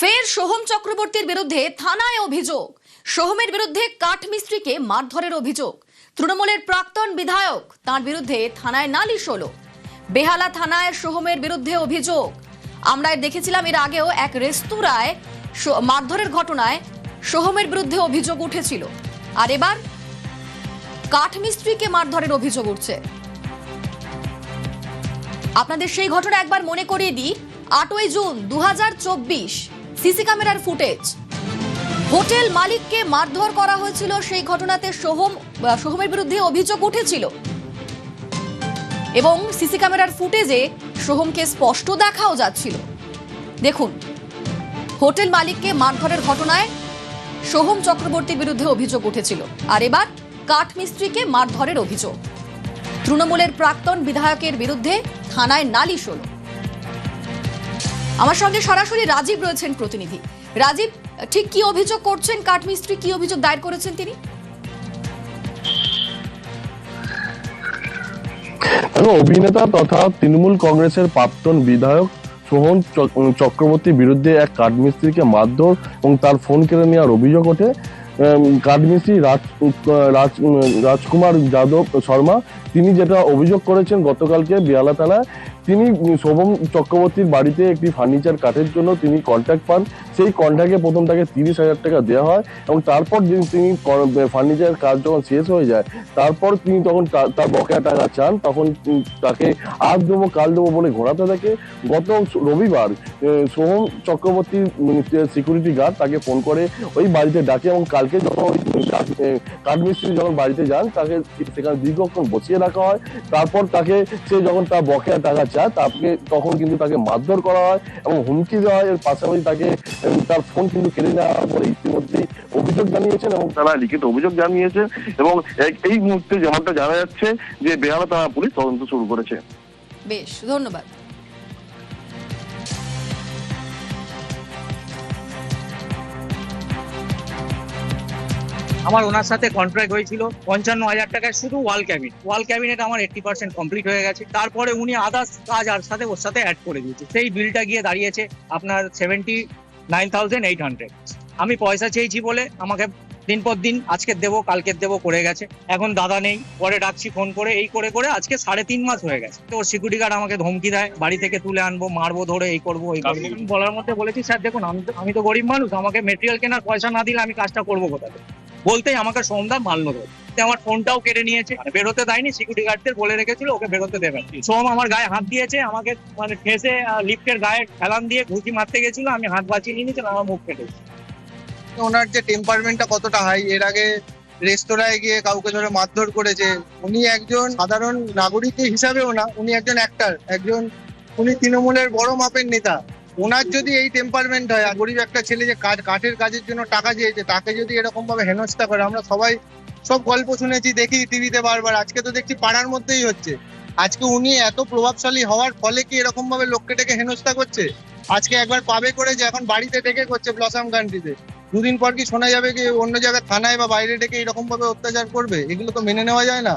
ফের সোহম চক্রবর্তীর বিরুদ্ধে থানায় অভিযোগ। সোহমের বিরুদ্ধে কাঠমিস্ত্রিকে মারধরের অভিযোগ। তৃণমূলের প্রাক্তন বিধায়ক, তার বিরুদ্ধে থানায় নালিশ হলো। বেহালা থানায় সোহমের বিরুদ্ধে অভিযোগ। আমরা দেখেছিলাম এর আগেও এক রেস্তোরাঁয় মারধরের ঘটনায় সোহমের বিরুদ্ধে অভিযোগ উঠেছিল, আর এবার কাঠমিস্ত্রিকে মারধরের অভিযোগ উঠছে। আপনাদের সেই ঘটনা একবার মনে করিয়ে দিই। 8ই জুন 2024 সিসি ক্যামেরার ফুটেজ। হোটেল মালিককে মারধর করা হয়েছিল। সেই ঘটনাতে সোহমের বিরুদ্ধে অভিযোগ উঠেছিল এবং সিসি ক্যামেরার ফুটেজে সোহমকে স্পষ্ট দেখাও যাচ্ছিল। দেখুন, হোটেল মালিককে মারধরের ঘটনায় সোহম চক্রবর্তীর বিরুদ্ধে অভিযোগ উঠেছিল, আর এবার কাঠমিস্ত্রিকে মারধরের অভিযোগ। তৃণমূলের প্রাক্তন বিধায়কের বিরুদ্ধে থানায় নালিশ হলো। আমার সঙ্গে সরাসরি রাজীব রয়েছেন প্রতিনিধি। রাজীব, ঠিক কি অভিযোগ করছেন কাঠমিস্ত্রি, কি অভিযোগ দায়ের করেছেন তিনি? অভিনেতা তথা তৃণমূল কংগ্রেসের প্রাক্তন বিধায়ক সোহম চক্রবর্তীর বিরুদ্ধে এক কাঠমিস্ত্রিকে মারধর এবং তার ফোন কেড়ে নেওয়ার অভিযোগ ওঠে। কাঠমিস্ত্রি রাজকুমার যাদব শর্মা তিনি যেটা অভিযোগ করেছেন গতকালকে বেহালা থানায়, তিনি সোহম চক্রবর্তীর বাড়িতে একটি ফার্নিচার কাঠের জন্য তিনি কন্ট্রাক্ট পান। সেই কন্ট্রাক্টে প্রথম তাকে 30,000 টাকা দেওয়া হয় এবং তারপর তিনি ফার্নিচারের কাজ যখন শেষ হয়ে যায় তারপর তিনি তখন তার বকেয়া টাকা চান, তখন তাকে আজ দেবো কাল দেবো বলে ঘোরাতে থাকে। গত রবিবার সোহম চক্রবর্তীর সিকিউরিটি গার্ড তাকে ফোন করে ওই বাড়িতে ডাকে এবং কালকে যখন কাঠমিস্ত্রি যখন বাড়িতে যান তাকে সেখানে দীর্ঘক্ষণ বসিয়ে রাখা হয়। তারপর তাকে সে যখন তার বকেয়া টাকা চায় তখন কিন্তু তাকে মারধর করা হয় এবং হুমকি দেওয়া হয়। এর পাশাপাশি তাকে তার ফোন কিন্তু কেড়ে নেওয়া বলে ইতিমধ্যেই অভিযোগ জানিয়েছেন এবং তারা লিখিত অভিযোগ জানিয়েছেন এবং এই মুহূর্তে যেমনটা জানা যাচ্ছে যে বেহালা থানা পুলিশ তদন্ত শুরু করেছে। বেশ, ধন্যবাদ। আমার ওনার সাথে কন্ট্রাক্ট হয়েছিল 55,000 টাকায় শুধু ওয়াল ক্যাবিনেট আমার 80% কমপ্লিট হয়ে গেছে। তারপরে উনি আদার্স কাজ আর সাথে ওর সাথে অ্যাড করে দিয়েছে। সেই বিলটা গিয়ে দাঁড়িয়েছে আপনার 79,800। আমি পয়সা চেয়েছি বলে আমাকে দিন পর দিন আজকে দেবো কালকে দেবো করে গেছে। এখন দাদা নেই, পরে ডাকছি ফোন করে, এই করে করে আজকে 3.5 মাস হয়ে গেছে। তো সিকিউরিটি গার্ড আমাকে ধমকি দেয়, বাড়ি থেকে তুলে আনবো, মারবো, ধরে এই করবো এই করবো। বলার মধ্যে বলেছি, স্যার দেখুন আমি তো গরিব মানুষ, আমাকে মেটেরিয়াল কেনার পয়সা না দিলে আমি কাজটা করবো কোথা থেকে? বলতেই আমাকে সোমদা মারলো ধরে। আমার ফোনটাও কেড়ে নিয়েছে, বেরোতে দেয়নি। সিকিউরিটি গার্ডদের বলে রেখেছিল ওকে বেরোতে দেবে। সোম আমার গায়ে হাত দিয়েছে, আমাকে মানে ঠেসে লিফটের গায়ে ফেলান দিয়ে ঘুষি মারতে গেছিল, আমি হাত বাঁচিয়ে নিয়েছি, আমার মুখ কেটেছে। ওনার যে টেম্পারমেন্টটা কতটা হাই, এর আগে রেস্তোরাঁয় গিয়ে কাউকে ধরে মারধর করেছে। উনি একজন সাধারণ নাগরিক হিসাবেও না, উনি একজন অ্যাক্টর, উনি তৃণমূলের বড় মাপের নেতা। ওনার যদি এই টেম্পারমেন্ট হয়, গরিব একটা ছেলে যে কাঠের কাজের জন্য টাকা চেয়েছে, তাকে যদি এরকম ভাবে হেনস্থা করে, আমরা সবাই সব গল্প শুনেছি, দেখি টিভিতে বারবার, আজকে তো দেখছি পাড়ার মধ্যেই হচ্ছে। আজকে উনি এত প্রভাবশালী হওয়ার ফলে কি এরকম ভাবে লোককে ডেকে হেনস্থা করছে? আজকে একবার পাবে করে যে এখন বাড়িতে ডেকে করছে ব্লসম কান্ট্রিতে, দুদিন পর কি শোনা যাবে কি অন্য জায়গায় থানায় বা বাইরে ডেকে এরকম ভাবে অত্যাচার করবে? এগুলো তো মেনে নেওয়া যায় না।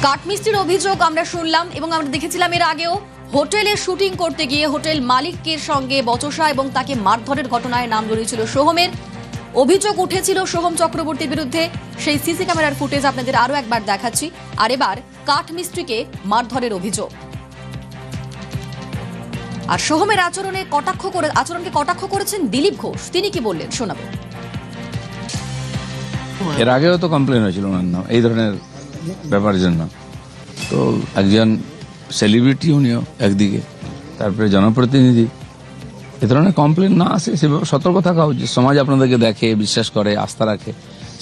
কাঠমিস্ত্রির অভিযোগ আমরা শুনলাম এবং আমরা দেখেছিলাম এর আগেও হোটেলে শুটিং করতে গিয়ে হোটেল মালিকের সঙ্গে বচসা এবং তাকে মারধরের ঘটনায় নাম জড়িয়েছিল সোহমের। অভিযোগ উঠেছিল সোহম চক্রবর্তীর বিরুদ্ধে। সেই সিসি ক্যামেরার ফুটেজ আপনাদের আরো একবার দেখাচ্ছি। আর এবার কাঠমিস্ত্রিকে মারধরের অভিযোগ। আর সোহমের আচরণকে কটাক্ষ করেছেন দিলীপ ঘোষ। তিনি কি বললেন শোনাবো। এর আগেও তো কমপ্লেন হয়েছিল ওনার নাম এই ধরনের ব্যাপারের জন্য। তো একজন সেলিব্রিটি উনিও একদিকে, তারপরে জনপ্রতিনিধি, এ ধরনের কমপ্লেন না আসে সেভাবে সতর্ক থাকা উচিত। সমাজ আপনাদেরকে দেখে, বিশ্বাস করে, আস্থা রাখে,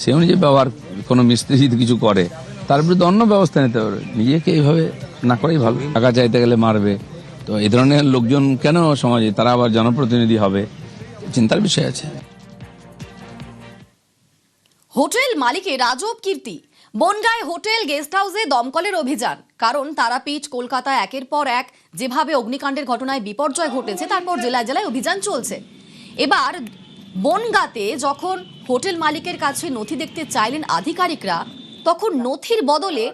সে অনুযায়ী ব্যবহার। কোনো মিস্ত্রি যদি কিছু করে তার বিরুদ্ধে অন্য ব্যবস্থা নিতে পারবে, নিজেকে এইভাবে না করেই ভালো। টাকা চাইতে গেলে মারবে, তো এই ধরনের লোকজন কেন সমাজে? তারা আবার জনপ্রতিনিধি হবে, চিন্তার বিষয় আছে। হোটেল মালিকের আজব কীর্তি। বনগাঁয় হোটেল গেস্ট হাউসে দমকলের অভিযান। কারণ তারাপীঠ, কলকাতায় একের পর এক যেভাবে অগ্নিকাণ্ডের ঘটনায় বিপর্যয় ঘটেছে, তারপর জেলায় জেলায় অভিযান চলছে। এবার বনগাঁতে যখন হোটেল মালিকের কাছে নথি দেখতে চাইলেন আধিকারিকরা, তখন নথির বদলে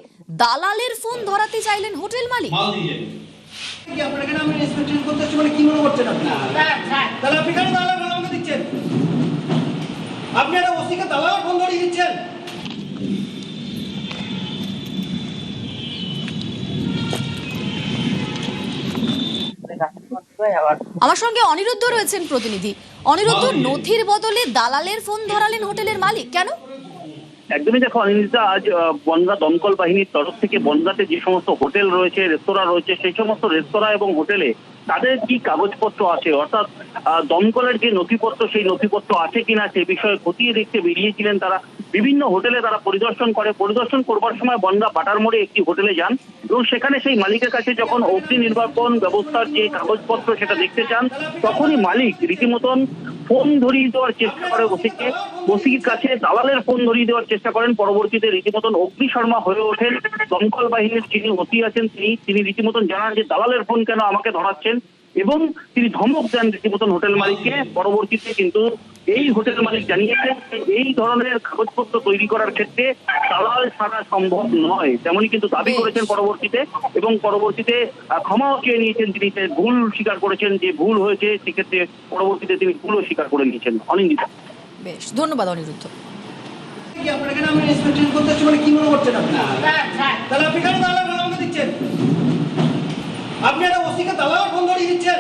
দালালের ফোন ধরাতে চাইলেন হোটেল মালিক। করছেন আপনি? তাহলে আপনি কেন দালালের ফোন আমাকে দিচ্ছেন? আপনি একটা ওসিকে দালালের ফোন ধরিয়ে দিচ্ছেন? আমার সঙ্গে অনিরুদ্ধ রয়েছেন প্রতিনিধি। অনিরুদ্ধ, নথির বদলে দালালের ফোন ধরালেন হোটেলের মালিক, কেন? একদমই দেখো অনিন্দিতা, আজ বনগাঁ দমকল বাহিনীর তরফ থেকে বনগাঁতে যে সমস্ত হোটেল রয়েছে, রেস্তোরাঁ রয়েছে, সেই সমস্ত রেস্তোরাঁ এবং হোটেলে তাদের কি কাগজপত্র আছে, অর্থাৎ দমকলের যে নথিপত্র, সেই নথিপত্র আছে কিনা সে বিষয়ে খতিয়ে দেখতে বেরিয়েছিলেন তারা। বিভিন্ন হোটেলে তারা পরিদর্শন করবার সময় বনগাঁ বাটার মোড়ে একটি হোটেলে যান এবং সেখানে সেই মালিকের কাছে যখন অগ্নি নির্বাপন ব্যবস্থার যে কাগজপত্র সেটা দেখতে চান, তখনই মালিক রীতিমতন ফোন ধরিয়ে দেওয়ার চেষ্টা করে ওসির কাছে দালালের ফোন ধরিয়ে দেওয়ার চেষ্টা করেন। পরবর্তীতে রীতিমতন অগ্নিশর্মা হয়ে ওঠেন দমকল বাহিনীর যিনি ওসি আছেন তিনি রীতিমতন জানান যে দালালের ফোন কেন আমাকে ধরাচ্ছেন, এবং তিনি ধমক দেন রীতিমতন হোটেল মালিককে। পরবর্তীতে কিন্তু এই হোটেল মালিক জানিয়েছেন এই ধরনের কাগজপত্র তৈরি করার ক্ষেত্রে দালাল ছাড়া সম্ভব নয়, তেমনই কিন্তু দাবি করেছেন পরবর্তীতে, এবং পরবর্তীতে ক্ষমাও চেয়ে নিয়েছেন। তিনি ভুল স্বীকার করেছেন যে ভুল হয়েছে, সেক্ষেত্রে পরবর্তীতে তিনি ভুলও স্বীকার করে নিয়েছেন। অনিন্দিতা, বেশ, ধন্যবাদ অনিরুদ্ধ। কি আপনাকে আমি ইন্সপেকশন করতে হচ্ছে মানে কি মনে করছেন আপনি? তাহলে আপনি কেন দালালের ফোন আমাকে দিচ্ছেন? আপনি একটা ওসিকে দালালের ফোন ধরিয়ে দিচ্ছেন?